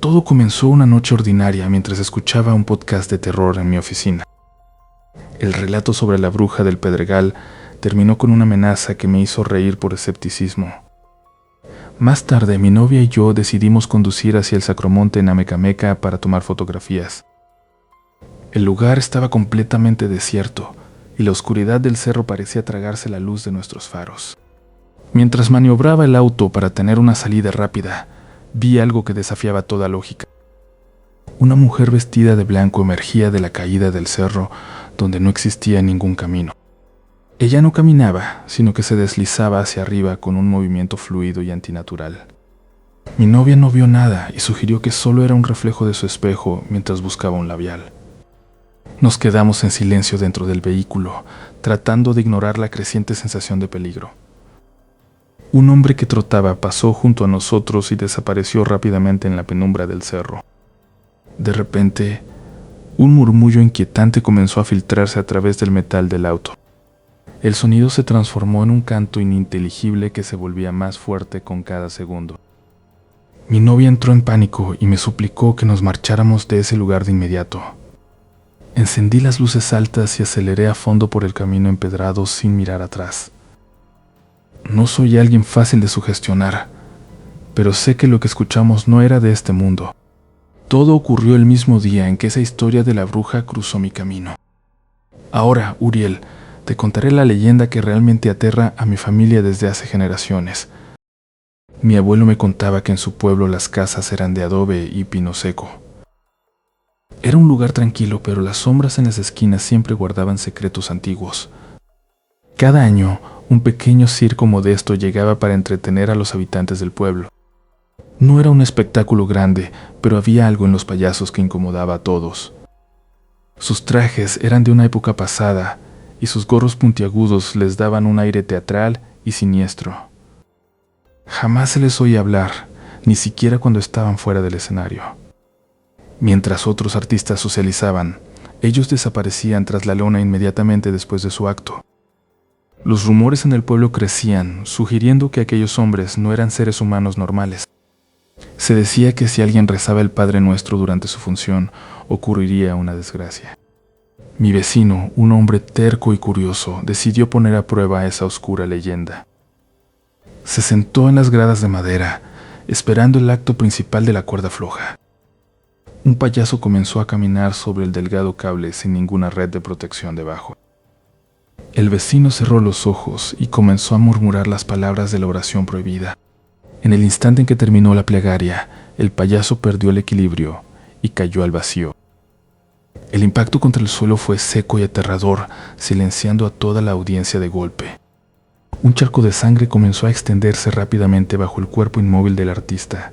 Todo comenzó una noche ordinaria mientras escuchaba un podcast de terror en mi oficina. El relato sobre la bruja del Pedregal terminó con una amenaza que me hizo reír por escepticismo. Más tarde, mi novia y yo decidimos conducir hacia el Sacromonte en Amecameca para tomar fotografías. El lugar estaba completamente desierto y la oscuridad del cerro parecía tragarse la luz de nuestros faros. Mientras maniobraba el auto para tener una salida rápida, vi algo que desafiaba toda lógica. Una mujer vestida de blanco emergía de la caída del cerro donde no existía ningún camino. Ella no caminaba, sino que se deslizaba hacia arriba con un movimiento fluido y antinatural. Mi novia no vio nada y sugirió que solo era un reflejo de su espejo mientras buscaba un labial. Nos quedamos en silencio dentro del vehículo, tratando de ignorar la creciente sensación de peligro. Un hombre que trotaba pasó junto a nosotros y desapareció rápidamente en la penumbra del cerro. De repente, un murmullo inquietante comenzó a filtrarse a través del metal del auto. El sonido se transformó en un canto ininteligible que se volvía más fuerte con cada segundo. Mi novia entró en pánico y me suplicó que nos marcháramos de ese lugar de inmediato. Encendí las luces altas y aceleré a fondo por el camino empedrado sin mirar atrás. No soy alguien fácil de sugestionar, pero sé que lo que escuchamos no era de este mundo. Todo ocurrió el mismo día en que esa historia de la bruja cruzó mi camino. Ahora, Uriel, te contaré la leyenda que realmente aterra a mi familia desde hace generaciones. Mi abuelo me contaba que en su pueblo las casas eran de adobe y pino seco. Era un lugar tranquilo, pero las sombras en las esquinas siempre guardaban secretos antiguos. Cada año, un pequeño circo modesto llegaba para entretener a los habitantes del pueblo. No era un espectáculo grande, pero había algo en los payasos que incomodaba a todos. Sus trajes eran de una época pasada, y sus gorros puntiagudos les daban un aire teatral y siniestro. Jamás se les oía hablar, ni siquiera cuando estaban fuera del escenario. Mientras otros artistas socializaban, ellos desaparecían tras la lona inmediatamente después de su acto. Los rumores en el pueblo crecían, sugiriendo que aquellos hombres no eran seres humanos normales. Se decía que si alguien rezaba el Padre Nuestro durante su función, ocurriría una desgracia. Mi vecino, un hombre terco y curioso, decidió poner a prueba esa oscura leyenda. Se sentó en las gradas de madera, esperando el acto principal de la cuerda floja. Un payaso comenzó a caminar sobre el delgado cable sin ninguna red de protección debajo. El vecino cerró los ojos y comenzó a murmurar las palabras de la oración prohibida. En el instante en que terminó la plegaria, el payaso perdió el equilibrio y cayó al vacío. El impacto contra el suelo fue seco y aterrador, silenciando a toda la audiencia de golpe. Un charco de sangre comenzó a extenderse rápidamente bajo el cuerpo inmóvil del artista.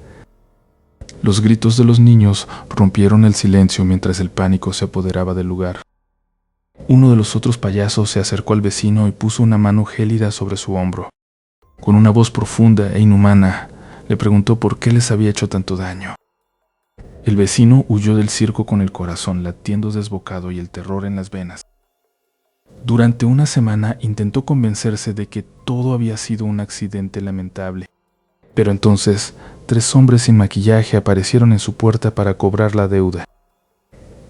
Los gritos de los niños rompieron el silencio mientras el pánico se apoderaba del lugar. Uno de los otros payasos se acercó al vecino y puso una mano gélida sobre su hombro. Con una voz profunda e inhumana, le preguntó por qué les había hecho tanto daño. El vecino huyó del circo con el corazón latiendo desbocado y el terror en las venas. Durante una semana intentó convencerse de que todo había sido un accidente lamentable. Pero entonces, 3 hombres sin maquillaje aparecieron en su puerta para cobrar la deuda.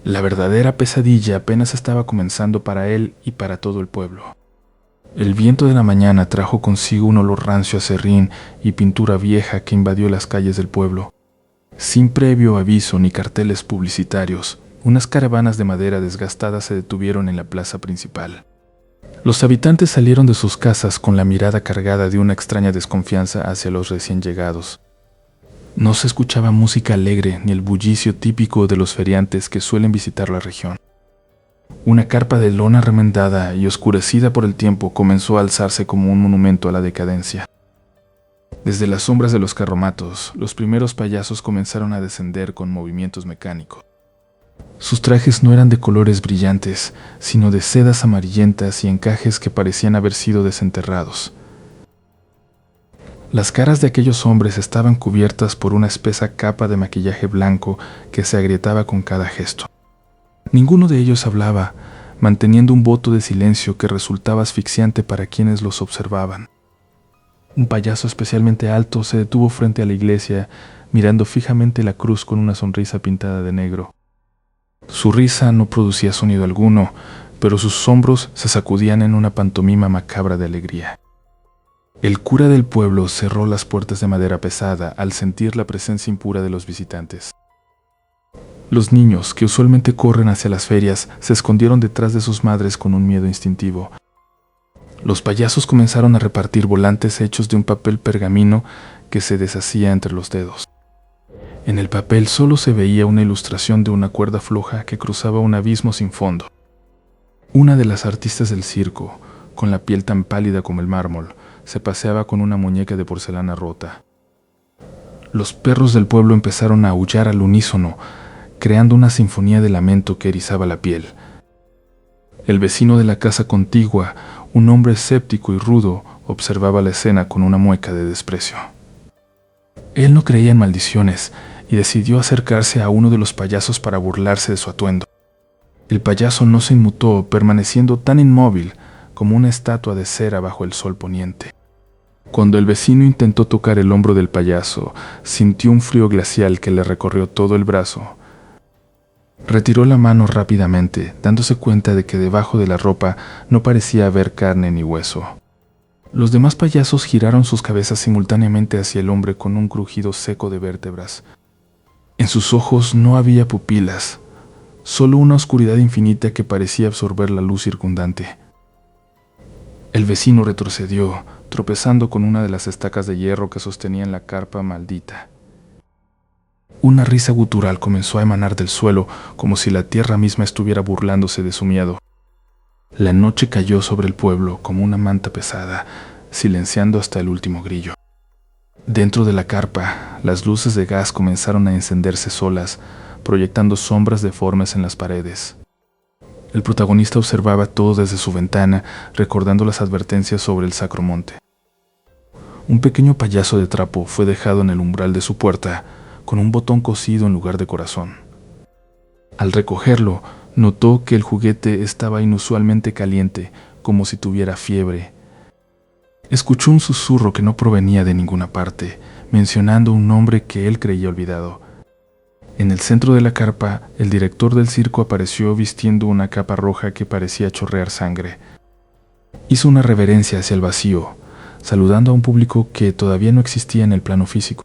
La verdadera pesadilla apenas estaba comenzando para él y para todo el pueblo. El viento de la mañana trajo consigo un olor rancio a serrín y pintura vieja que invadió las calles del pueblo. Sin previo aviso ni carteles publicitarios, unas caravanas de madera desgastadas se detuvieron en la plaza principal. Los habitantes salieron de sus casas con la mirada cargada de una extraña desconfianza hacia los recién llegados. No se escuchaba música alegre ni el bullicio típico de los feriantes que suelen visitar la región. Una carpa de lona remendada y oscurecida por el tiempo comenzó a alzarse como un monumento a la decadencia. Desde las sombras de los carromatos, los primeros payasos comenzaron a descender con movimientos mecánicos. Sus trajes no eran de colores brillantes, sino de sedas amarillentas y encajes que parecían haber sido desenterrados. Las caras de aquellos hombres estaban cubiertas por una espesa capa de maquillaje blanco que se agrietaba con cada gesto. Ninguno de ellos hablaba, manteniendo un voto de silencio que resultaba asfixiante para quienes los observaban. Un payaso especialmente alto se detuvo frente a la iglesia, mirando fijamente la cruz con una sonrisa pintada de negro. Su risa no producía sonido alguno, pero sus hombros se sacudían en una pantomima macabra de alegría. El cura del pueblo cerró las puertas de madera pesada al sentir la presencia impura de los visitantes. Los niños, que usualmente corren hacia las ferias, se escondieron detrás de sus madres con un miedo instintivo. Los payasos comenzaron a repartir volantes hechos de un papel pergamino que se deshacía entre los dedos. En el papel solo se veía una ilustración de una cuerda floja que cruzaba un abismo sin fondo. Una de las artistas del circo, con la piel tan pálida como el mármol, se paseaba con una muñeca de porcelana rota. Los perros del pueblo empezaron a aullar al unísono, creando una sinfonía de lamento que erizaba la piel. El vecino de la casa contigua, un hombre escéptico y rudo, observaba la escena con una mueca de desprecio. Él no creía en maldiciones y decidió acercarse a uno de los payasos para burlarse de su atuendo. El payaso no se inmutó, permaneciendo tan inmóvil como una estatua de cera bajo el sol poniente. Cuando el vecino intentó tocar el hombro del payaso, sintió un frío glacial que le recorrió todo el brazo. Retiró la mano rápidamente, dándose cuenta de que debajo de la ropa no parecía haber carne ni hueso. Los demás payasos giraron sus cabezas simultáneamente hacia el hombre con un crujido seco de vértebras. En sus ojos no había pupilas, solo una oscuridad infinita que parecía absorber la luz circundante. El vecino retrocedió, tropezando con una de las estacas de hierro que sostenían la carpa maldita. Una risa gutural comenzó a emanar del suelo, como si la tierra misma estuviera burlándose de su miedo. La noche cayó sobre el pueblo como una manta pesada, silenciando hasta el último grillo. Dentro de la carpa, las luces de gas comenzaron a encenderse solas, proyectando sombras deformes en las paredes. El protagonista observaba todo desde su ventana, recordando las advertencias sobre el sacromonte. Un pequeño payaso de trapo fue dejado en el umbral de su puerta, con un botón cosido en lugar de corazón. Al recogerlo, notó que el juguete estaba inusualmente caliente, como si tuviera fiebre. Escuchó un susurro que no provenía de ninguna parte, mencionando un nombre que él creía olvidado. En el centro de la carpa, el director del circo apareció vistiendo una capa roja que parecía chorrear sangre. Hizo una reverencia hacia el vacío, saludando a un público que todavía no existía en el plano físico.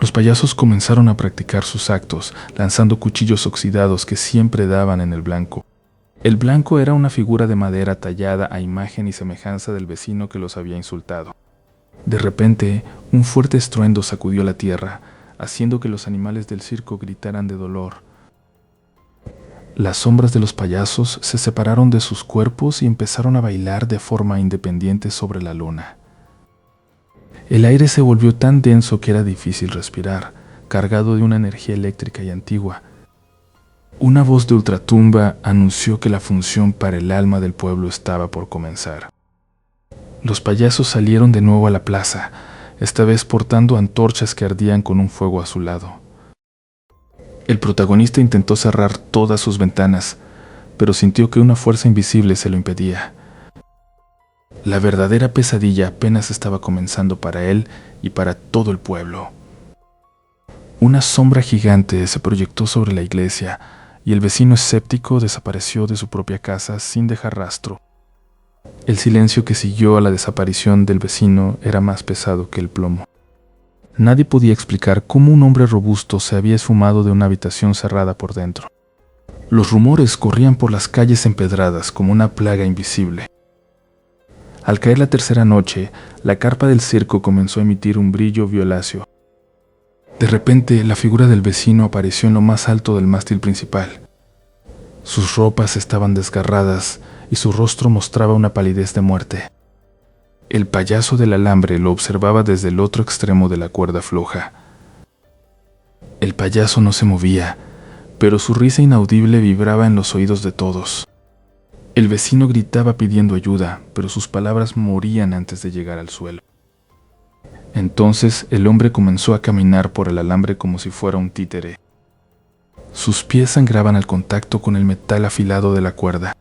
Los payasos comenzaron a practicar sus actos, lanzando cuchillos oxidados que siempre daban en el blanco. El blanco era una figura de madera tallada a imagen y semejanza del vecino que los había insultado. De repente, un fuerte estruendo sacudió la tierra, haciendo que los animales del circo gritaran de dolor. Las sombras de los payasos se separaron de sus cuerpos y empezaron a bailar de forma independiente sobre la lona. El aire se volvió tan denso que era difícil respirar, cargado de una energía eléctrica y antigua. Una voz de ultratumba anunció que la función para el alma del pueblo estaba por comenzar. Los payasos salieron de nuevo a la plaza, esta vez portando antorchas que ardían con un fuego azulado. El protagonista intentó cerrar todas sus ventanas, pero sintió que una fuerza invisible se lo impedía. La verdadera pesadilla apenas estaba comenzando para él y para todo el pueblo. Una sombra gigante se proyectó sobre la iglesia y el vecino escéptico desapareció de su propia casa sin dejar rastro. El silencio que siguió a la desaparición del vecino era más pesado que el plomo. Nadie podía explicar cómo un hombre robusto se había esfumado de una habitación cerrada por dentro. Los rumores corrían por las calles empedradas como una plaga invisible. Al caer la tercera noche, la carpa del circo comenzó a emitir un brillo violáceo. De repente, la figura del vecino apareció en lo más alto del mástil principal. Sus ropas estaban desgarradas y su rostro mostraba una palidez de muerte. El payaso del alambre lo observaba desde el otro extremo de la cuerda floja. El payaso no se movía, pero su risa inaudible vibraba en los oídos de todos. El vecino gritaba pidiendo ayuda, pero sus palabras morían antes de llegar al suelo. Entonces el hombre comenzó a caminar por el alambre como si fuera un títere. Sus pies sangraban al contacto con el metal afilado de la cuerda.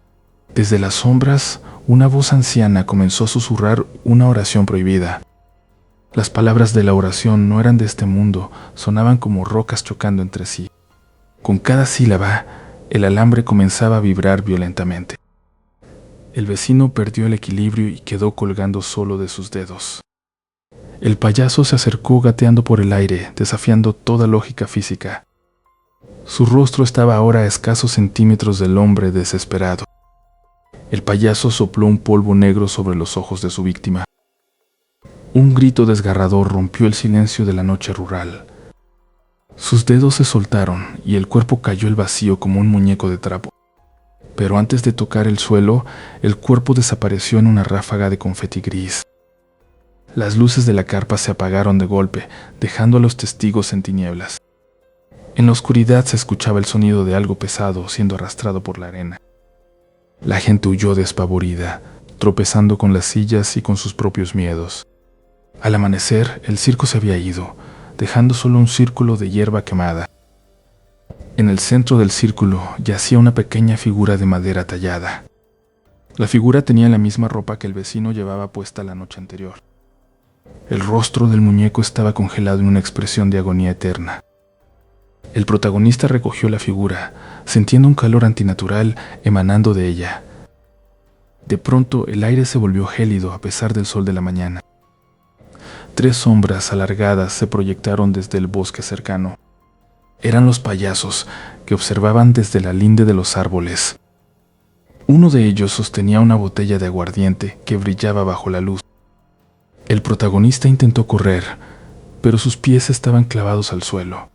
Desde las sombras, una voz anciana comenzó a susurrar una oración prohibida. Las palabras de la oración no eran de este mundo, sonaban como rocas chocando entre sí. Con cada sílaba, el alambre comenzaba a vibrar violentamente. El vecino perdió el equilibrio y quedó colgando solo de sus dedos. El payaso se acercó gateando por el aire, desafiando toda lógica física. Su rostro estaba ahora a escasos centímetros del hombre desesperado. El payaso sopló un polvo negro sobre los ojos de su víctima. Un grito desgarrador rompió el silencio de la noche rural. Sus dedos se soltaron y el cuerpo cayó al vacío como un muñeco de trapo. Pero antes de tocar el suelo, el cuerpo desapareció en una ráfaga de confeti gris. Las luces de la carpa se apagaron de golpe, dejando a los testigos en tinieblas. En la oscuridad se escuchaba el sonido de algo pesado siendo arrastrado por la arena. La gente huyó despavorida, tropezando con las sillas y con sus propios miedos. Al amanecer, el circo se había ido, dejando solo un círculo de hierba quemada. En el centro del círculo yacía una pequeña figura de madera tallada. La figura tenía la misma ropa que el vecino llevaba puesta la noche anterior. El rostro del muñeco estaba congelado en una expresión de agonía eterna. El protagonista recogió la figura, sintiendo un calor antinatural emanando de ella. De pronto el aire se volvió gélido a pesar del sol de la mañana. 3 sombras alargadas se proyectaron desde el bosque cercano. Eran los payasos que observaban desde la linde de los árboles. Uno de ellos sostenía una botella de aguardiente que brillaba bajo la luz. El protagonista intentó correr, pero sus pies estaban clavados al suelo.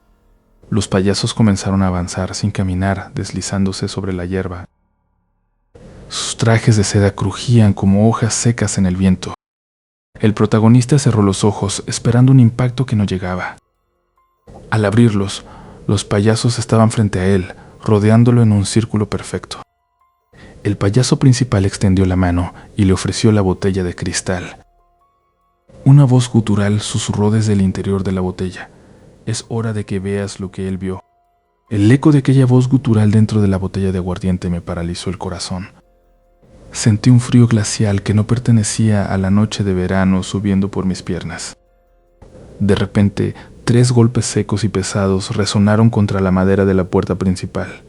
Los payasos comenzaron a avanzar sin caminar, deslizándose sobre la hierba. Sus trajes de seda crujían como hojas secas en el viento. El protagonista cerró los ojos, esperando un impacto que no llegaba. Al abrirlos, los payasos estaban frente a él, rodeándolo en un círculo perfecto. El payaso principal extendió la mano y le ofreció la botella de cristal. Una voz gutural susurró desde el interior de la botella. Es hora de que veas lo que él vio. El eco de aquella voz gutural dentro de la botella de aguardiente me paralizó el corazón. Sentí un frío glacial que no pertenecía a la noche de verano subiendo por mis piernas. De repente, 3 golpes secos y pesados resonaron contra la madera de la puerta principal.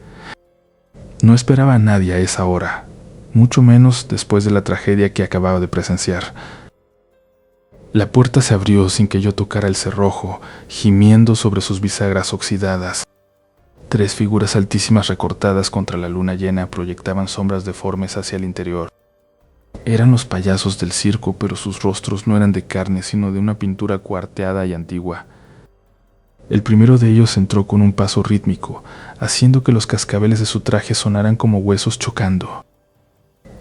No esperaba a nadie a esa hora, mucho menos después de la tragedia que acababa de presenciar. La puerta se abrió sin que yo tocara el cerrojo, gimiendo sobre sus bisagras oxidadas. 3 figuras altísimas recortadas contra la luna llena proyectaban sombras deformes hacia el interior. Eran los payasos del circo, pero sus rostros no eran de carne, sino de una pintura cuarteada y antigua. El primero de ellos entró con un paso rítmico, haciendo que los cascabeles de su traje sonaran como huesos chocando.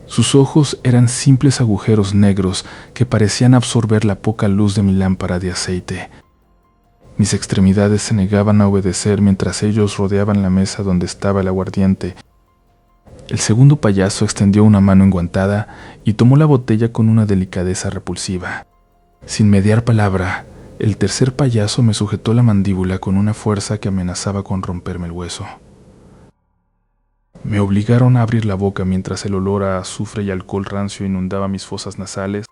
Sus ojos eran simples agujeros negros que parecían absorber la poca luz de mi lámpara de aceite. Mis extremidades se negaban a obedecer mientras ellos rodeaban la mesa donde estaba el aguardiente. El segundo payaso extendió una mano enguantada y tomó la botella con una delicadeza repulsiva. Sin mediar palabra, el tercer payaso me sujetó la mandíbula con una fuerza que amenazaba con romperme el hueso. Me obligaron a abrir la boca mientras el olor a azufre y alcohol rancio inundaba mis fosas nasales.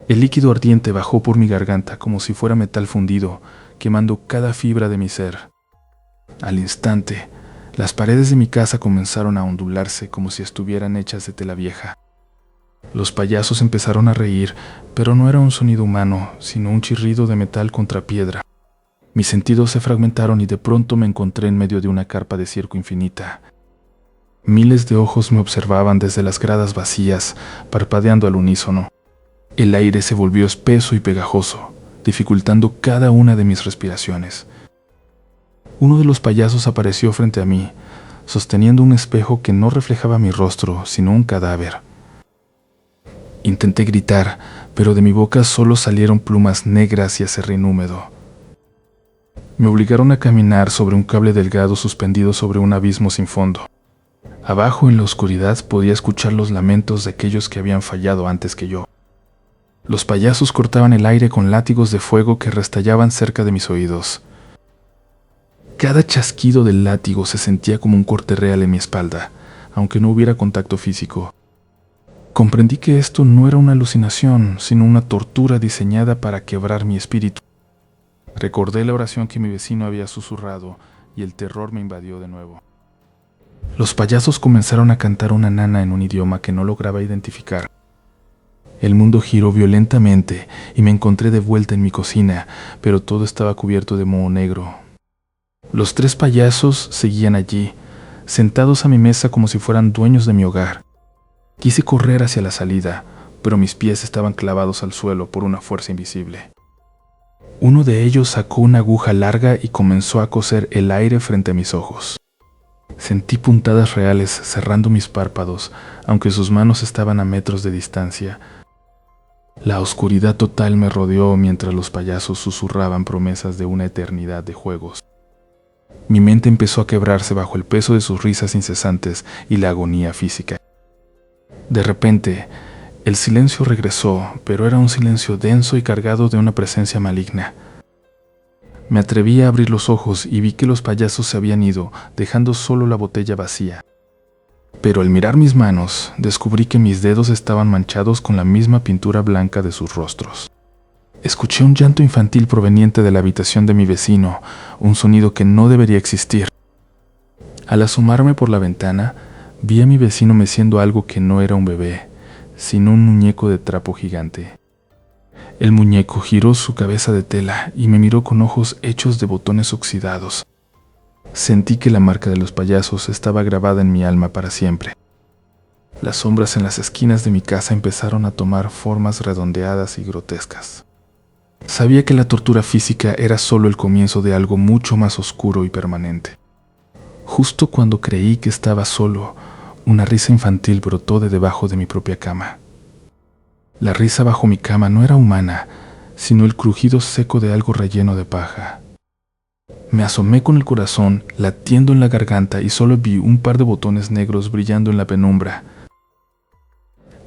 El líquido ardiente bajó por mi garganta como si fuera metal fundido, quemando cada fibra de mi ser. Al instante, las paredes de mi casa comenzaron a ondularse como si estuvieran hechas de tela vieja. Los payasos empezaron a reír, pero no era un sonido humano, sino un chirrido de metal contra piedra. Mis sentidos se fragmentaron y de pronto me encontré en medio de una carpa de circo infinita. Miles de ojos me observaban desde las gradas vacías, parpadeando al unísono. El aire se volvió espeso y pegajoso, dificultando cada una de mis respiraciones. Uno de los payasos apareció frente a mí, sosteniendo un espejo que no reflejaba mi rostro, sino un cadáver. Intenté gritar, pero de mi boca solo salieron plumas negras y acerrín húmedo. Me obligaron a caminar sobre un cable delgado suspendido sobre un abismo sin fondo. Abajo en la oscuridad podía escuchar los lamentos de aquellos que habían fallado antes que yo. Los payasos cortaban el aire con látigos de fuego que restallaban cerca de mis oídos. Cada chasquido del látigo se sentía como un corte real en mi espalda, aunque no hubiera contacto físico. Comprendí que esto no era una alucinación, sino una tortura diseñada para quebrar mi espíritu. Recordé la oración que mi vecino había susurrado y el terror me invadió de nuevo. Los payasos comenzaron a cantar una nana en un idioma que no lograba identificar. El mundo giró violentamente y me encontré de vuelta en mi cocina, pero todo estaba cubierto de moho negro. Los 3 payasos seguían allí, sentados a mi mesa como si fueran dueños de mi hogar. Quise correr hacia la salida, pero mis pies estaban clavados al suelo por una fuerza invisible. Uno de ellos sacó una aguja larga y comenzó a coser el aire frente a mis ojos. Sentí puntadas reales cerrando mis párpados, aunque sus manos estaban a metros de distancia. La oscuridad total me rodeó mientras los payasos susurraban promesas de una eternidad de juegos. Mi mente empezó a quebrarse bajo el peso de sus risas incesantes y la agonía física. De repente, el silencio regresó, pero era un silencio denso y cargado de una presencia maligna. Me atreví a abrir los ojos y vi que los payasos se habían ido, dejando solo la botella vacía. Pero al mirar mis manos, descubrí que mis dedos estaban manchados con la misma pintura blanca de sus rostros. Escuché un llanto infantil proveniente de la habitación de mi vecino, un sonido que no debería existir. Al asomarme por la ventana, vi a mi vecino meciendo algo que no era un bebé, sino un muñeco de trapo gigante. El muñeco giró su cabeza de tela y me miró con ojos hechos de botones oxidados. Sentí que la marca de los payasos estaba grabada en mi alma para siempre. Las sombras en las esquinas de mi casa empezaron a tomar formas redondeadas y grotescas. Sabía que la tortura física era solo el comienzo de algo mucho más oscuro y permanente. Justo cuando creí que estaba solo, una risa infantil brotó de debajo de mi propia cama. La risa bajo mi cama no era humana, sino el crujido seco de algo relleno de paja. Me asomé con el corazón latiendo en la garganta y solo vi un par de botones negros brillando en la penumbra.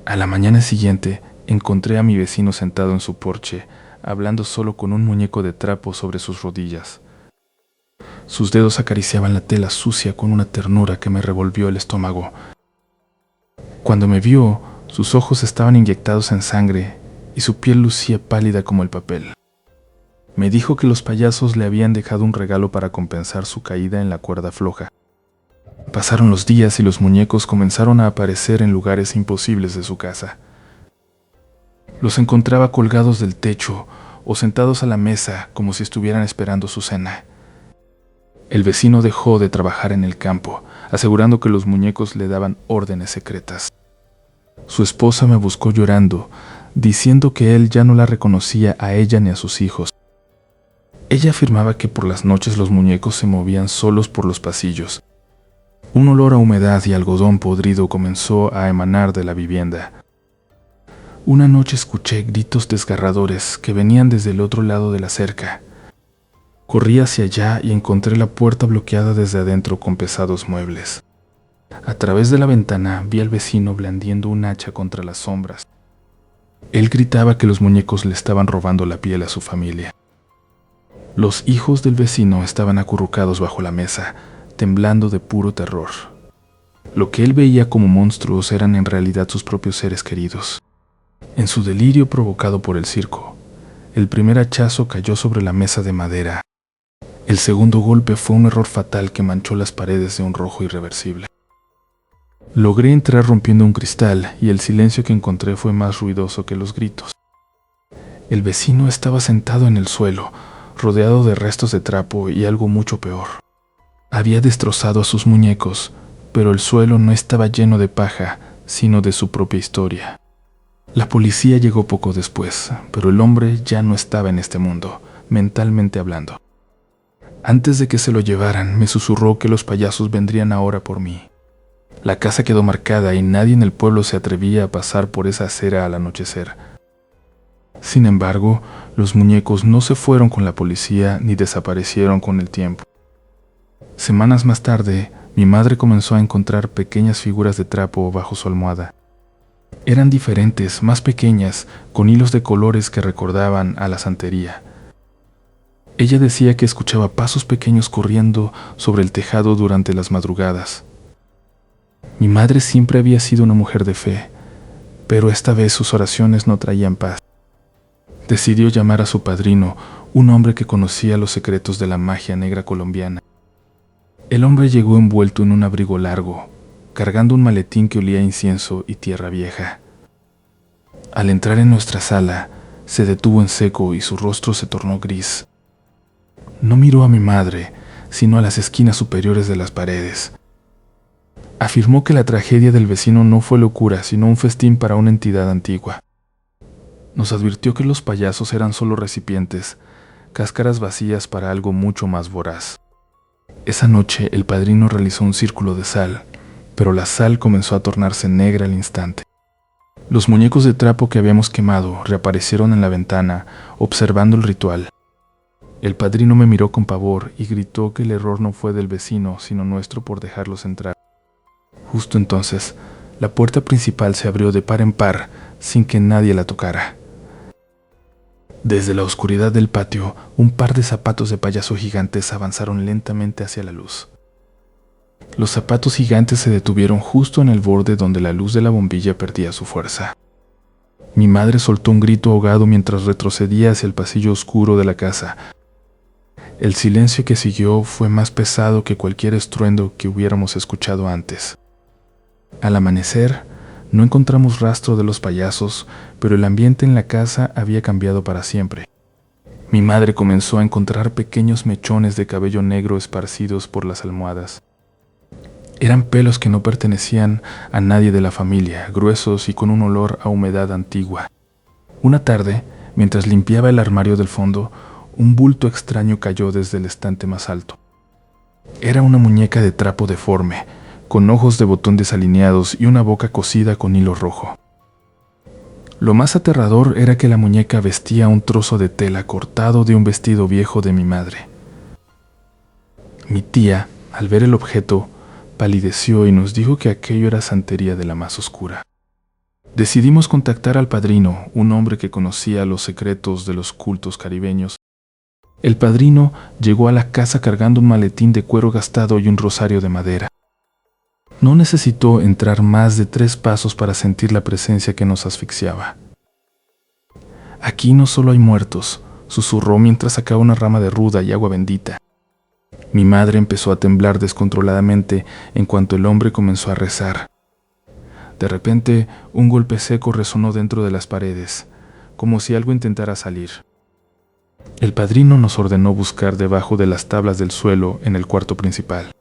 A la mañana siguiente, encontré a mi vecino sentado en su porche, hablando solo con un muñeco de trapo sobre sus rodillas. Sus dedos acariciaban la tela sucia con una ternura que me revolvió el estómago. Cuando me vio, sus ojos estaban inyectados en sangre y su piel lucía pálida como el papel. Me dijo que los payasos le habían dejado un regalo para compensar su caída en la cuerda floja. Pasaron los días y los muñecos comenzaron a aparecer en lugares imposibles de su casa. Los encontraba colgados del techo o sentados a la mesa como si estuvieran esperando su cena. El vecino dejó de trabajar en el campo, asegurando que los muñecos le daban órdenes secretas. Su esposa me buscó llorando, diciendo que él ya no la reconocía a ella ni a sus hijos. Ella afirmaba que por las noches los muñecos se movían solos por los pasillos. Un olor a humedad y algodón podrido comenzó a emanar de la vivienda. Una noche escuché gritos desgarradores que venían desde el otro lado de la cerca. Corrí hacia allá y encontré la puerta bloqueada desde adentro con pesados muebles. A través de la ventana vi al vecino blandiendo un hacha contra las sombras. Él gritaba que los muñecos le estaban robando la piel a su familia. Los hijos del vecino estaban acurrucados bajo la mesa, temblando de puro terror. Lo que él veía como monstruos eran en realidad sus propios seres queridos. En su delirio provocado por el circo, el primer hachazo cayó sobre la mesa de madera. El segundo golpe fue un error fatal que manchó las paredes de un rojo irreversible. Logré entrar rompiendo un cristal y el silencio que encontré fue más ruidoso que los gritos. El vecino estaba sentado en el suelo, rodeado de restos de trapo y algo mucho peor. Había destrozado a sus muñecos, pero el suelo no estaba lleno de paja, sino de su propia historia. La policía llegó poco después, pero el hombre ya no estaba en este mundo, mentalmente hablando. Antes de que se lo llevaran, me susurró que los payasos vendrían ahora por mí. La casa quedó marcada y nadie en el pueblo se atrevía a pasar por esa acera al anochecer. Sin embargo, los muñecos no se fueron con la policía ni desaparecieron con el tiempo. Semanas más tarde, mi madre comenzó a encontrar pequeñas figuras de trapo bajo su almohada. Eran diferentes, más pequeñas, con hilos de colores que recordaban a la santería. Ella decía que escuchaba pasos pequeños corriendo sobre el tejado durante las madrugadas. Mi madre siempre había sido una mujer de fe, pero esta vez sus oraciones no traían paz. Decidió llamar a su padrino, un hombre que conocía los secretos de la magia negra colombiana. El hombre llegó envuelto en un abrigo largo, cargando un maletín que olía a incienso y tierra vieja. Al entrar en nuestra sala, se detuvo en seco y su rostro se tornó gris. No miró a mi madre, sino a las esquinas superiores de las paredes. Afirmó que la tragedia del vecino no fue locura, sino un festín para una entidad antigua. Nos advirtió que los payasos eran solo recipientes, cáscaras vacías para algo mucho más voraz. Esa noche el padrino realizó un círculo de sal, pero la sal comenzó a tornarse negra al instante. Los muñecos de trapo que habíamos quemado reaparecieron en la ventana, observando el ritual. El padrino me miró con pavor y gritó que el error no fue del vecino, sino nuestro por dejarlos entrar. Justo entonces, la puerta principal se abrió de par en par, sin que nadie la tocara. Desde la oscuridad del patio, un par de zapatos de payaso gigantes avanzaron lentamente hacia la luz. Los zapatos gigantes se detuvieron justo en el borde donde la luz de la bombilla perdía su fuerza. Mi madre soltó un grito ahogado mientras retrocedía hacia el pasillo oscuro de la casa. El silencio que siguió fue más pesado que cualquier estruendo que hubiéramos escuchado antes. Al amanecer, no encontramos rastro de los payasos, pero el ambiente en la casa había cambiado para siempre. Mi madre comenzó a encontrar pequeños mechones de cabello negro esparcidos por las almohadas. Eran pelos que no pertenecían a nadie de la familia, gruesos y con un olor a humedad antigua. Una tarde, mientras limpiaba el armario del fondo, un bulto extraño cayó desde el estante más alto. Era una muñeca de trapo deforme, con ojos de botón desalineados y una boca cosida con hilo rojo. Lo más aterrador era que la muñeca vestía un trozo de tela cortado de un vestido viejo de mi madre. Mi tía, al ver el objeto, palideció y nos dijo que aquello era santería de la más oscura. Decidimos contactar al padrino, un hombre que conocía los secretos de los cultos caribeños. El padrino llegó a la casa cargando un maletín de cuero gastado y un rosario de madera. No necesitó entrar más de 3 pasos para sentir la presencia que nos asfixiaba. Aquí no solo hay muertos, susurró mientras sacaba una rama de ruda y agua bendita. Mi madre empezó a temblar descontroladamente en cuanto el hombre comenzó a rezar. De repente, un golpe seco resonó dentro de las paredes, como si algo intentara salir. El padrino nos ordenó buscar debajo de las tablas del suelo en el cuarto principal.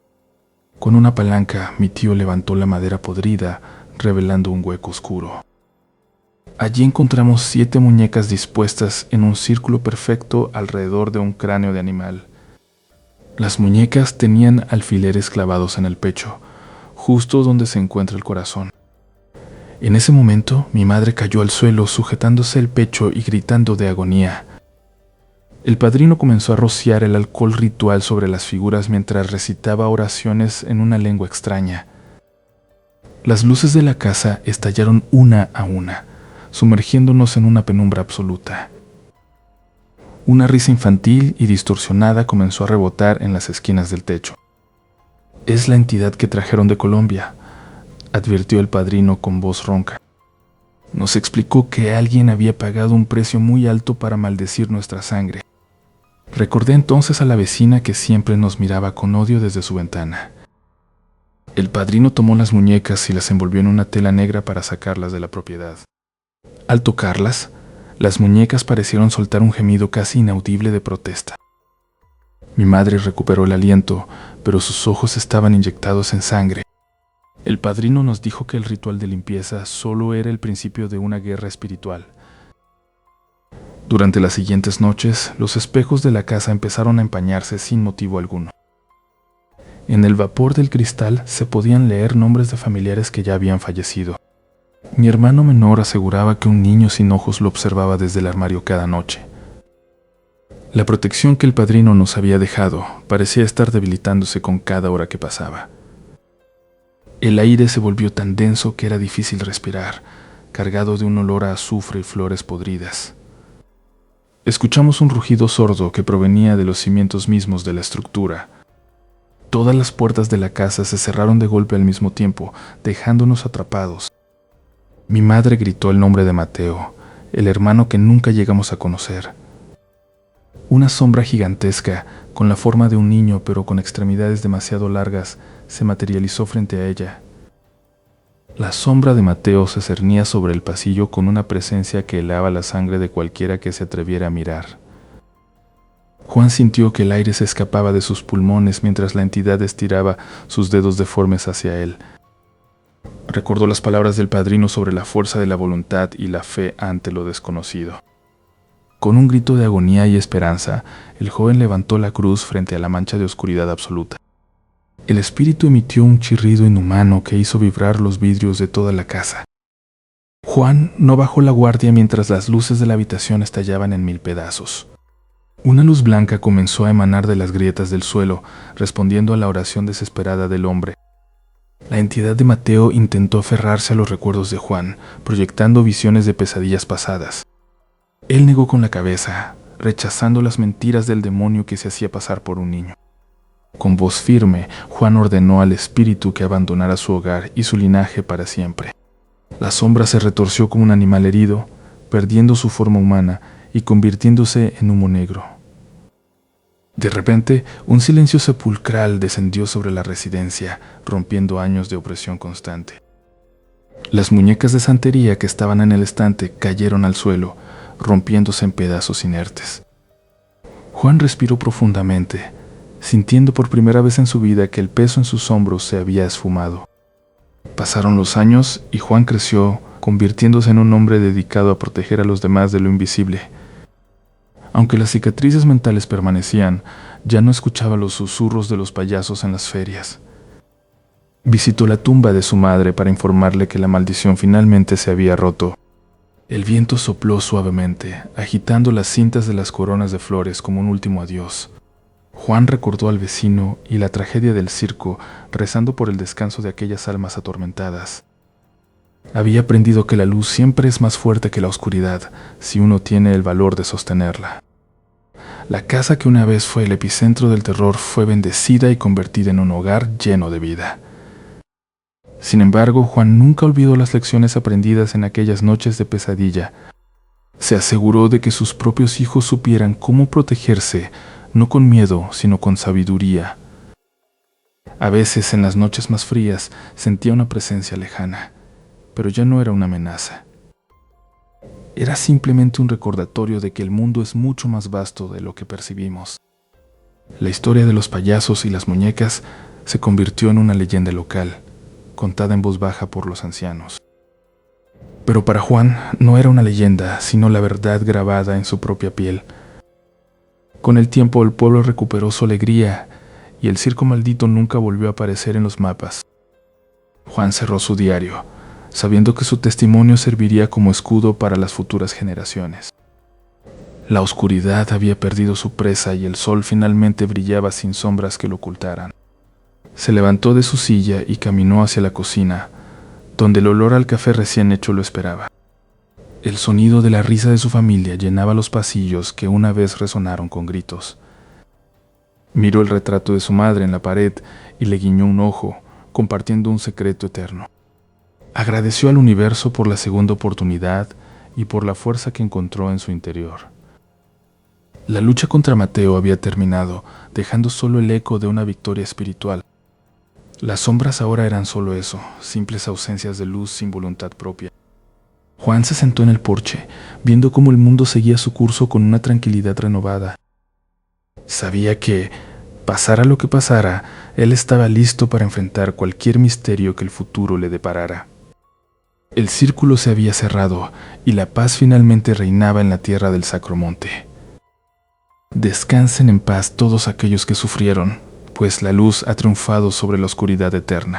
Con una palanca, mi tío levantó la madera podrida, revelando un hueco oscuro. Allí encontramos 7 muñecas dispuestas en un círculo perfecto alrededor de un cráneo de animal. Las muñecas tenían alfileres clavados en el pecho, justo donde se encuentra el corazón. En ese momento, mi madre cayó al suelo sujetándose el pecho y gritando de agonía. El padrino comenzó a rociar el alcohol ritual sobre las figuras mientras recitaba oraciones en una lengua extraña. Las luces de la casa estallaron una a una, sumergiéndonos en una penumbra absoluta. Una risa infantil y distorsionada comenzó a rebotar en las esquinas del techo. «Es la entidad que trajeron de Colombia», advirtió el padrino con voz ronca. Nos explicó que alguien había pagado un precio muy alto para maldecir nuestra sangre. Recordé entonces a la vecina que siempre nos miraba con odio desde su ventana. El padrino tomó las muñecas y las envolvió en una tela negra para sacarlas de la propiedad. Al tocarlas, las muñecas parecieron soltar un gemido casi inaudible de protesta. Mi madre recuperó el aliento, pero sus ojos estaban inyectados en sangre. El padrino nos dijo que el ritual de limpieza solo era el principio de una guerra espiritual. Durante las siguientes noches, los espejos de la casa empezaron a empañarse sin motivo alguno. En el vapor del cristal se podían leer nombres de familiares que ya habían fallecido. Mi hermano menor aseguraba que un niño sin ojos lo observaba desde el armario cada noche. La protección que el padrino nos había dejado parecía estar debilitándose con cada hora que pasaba. El aire se volvió tan denso que era difícil respirar, cargado de un olor a azufre y flores podridas. Escuchamos un rugido sordo que provenía de los cimientos mismos de la estructura. Todas las puertas de la casa se cerraron de golpe al mismo tiempo, dejándonos atrapados. Mi madre gritó el nombre de Mateo, el hermano que nunca llegamos a conocer. Una sombra gigantesca, con la forma de un niño pero con extremidades demasiado largas, se materializó frente a ella. La sombra de Mateo se cernía sobre el pasillo con una presencia que helaba la sangre de cualquiera que se atreviera a mirar. Juan sintió que el aire se escapaba de sus pulmones mientras la entidad estiraba sus dedos deformes hacia él. Recordó las palabras del padrino sobre la fuerza de la voluntad y la fe ante lo desconocido. Con un grito de agonía y esperanza, el joven levantó la cruz frente a la mancha de oscuridad absoluta. El espíritu emitió un chirrido inhumano que hizo vibrar los vidrios de toda la casa. Juan no bajó la guardia mientras las luces de la habitación estallaban en mil pedazos. Una luz blanca comenzó a emanar de las grietas del suelo, respondiendo a la oración desesperada del hombre. La entidad de Mateo intentó aferrarse a los recuerdos de Juan, proyectando visiones de pesadillas pasadas. Él negó con la cabeza, rechazando las mentiras del demonio que se hacía pasar por un niño. Con voz firme, Juan ordenó al espíritu que abandonara su hogar y su linaje para siempre. La sombra se retorció como un animal herido, perdiendo su forma humana y convirtiéndose en humo negro. De repente, un silencio sepulcral descendió sobre la residencia, rompiendo años de opresión constante. Las muñecas de santería que estaban en el estante cayeron al suelo, rompiéndose en pedazos inertes. Juan respiró profundamente, sintiendo por primera vez en su vida que el peso en sus hombros se había esfumado. Pasaron los años y Juan creció, convirtiéndose en un hombre dedicado a proteger a los demás de lo invisible. Aunque las cicatrices mentales permanecían, ya no escuchaba los susurros de los payasos en las ferias. Visitó la tumba de su madre para informarle que la maldición finalmente se había roto. El viento sopló suavemente, agitando las cintas de las coronas de flores como un último adiós. Juan recordó al vecino y la tragedia del circo, rezando por el descanso de aquellas almas atormentadas. Había aprendido que la luz siempre es más fuerte que la oscuridad si uno tiene el valor de sostenerla. La casa que una vez fue el epicentro del terror fue bendecida y convertida en un hogar lleno de vida. Sin embargo, Juan nunca olvidó las lecciones aprendidas en aquellas noches de pesadilla. Se aseguró de que sus propios hijos supieran cómo protegerse, no con miedo, sino con sabiduría. A veces, en las noches más frías, sentía una presencia lejana, pero ya no era una amenaza. Era simplemente un recordatorio de que el mundo es mucho más vasto de lo que percibimos. La historia de los payasos y las muñecas se convirtió en una leyenda local, contada en voz baja por los ancianos. Pero para Juan no era una leyenda, sino la verdad grabada en su propia piel. Con el tiempo el pueblo recuperó su alegría y el circo maldito nunca volvió a aparecer en los mapas. Juan cerró su diario, sabiendo que su testimonio serviría como escudo para las futuras generaciones. La oscuridad había perdido su presa y el sol finalmente brillaba sin sombras que lo ocultaran. Se levantó de su silla y caminó hacia la cocina, donde el olor al café recién hecho lo esperaba. El sonido de la risa de su familia llenaba los pasillos que una vez resonaron con gritos. Miró el retrato de su madre en la pared y le guiñó un ojo, compartiendo un secreto eterno. Agradeció al universo por la segunda oportunidad y por la fuerza que encontró en su interior. La lucha contra Mateo había terminado, dejando solo el eco de una victoria espiritual. Las sombras ahora eran solo eso, simples ausencias de luz sin voluntad propia. Juan se sentó en el porche, viendo cómo el mundo seguía su curso con una tranquilidad renovada. Sabía que, pasara lo que pasara, él estaba listo para enfrentar cualquier misterio que el futuro le deparara. El círculo se había cerrado y la paz finalmente reinaba en la tierra del Sacro Monte. Descansen en paz todos aquellos que sufrieron, pues la luz ha triunfado sobre la oscuridad eterna.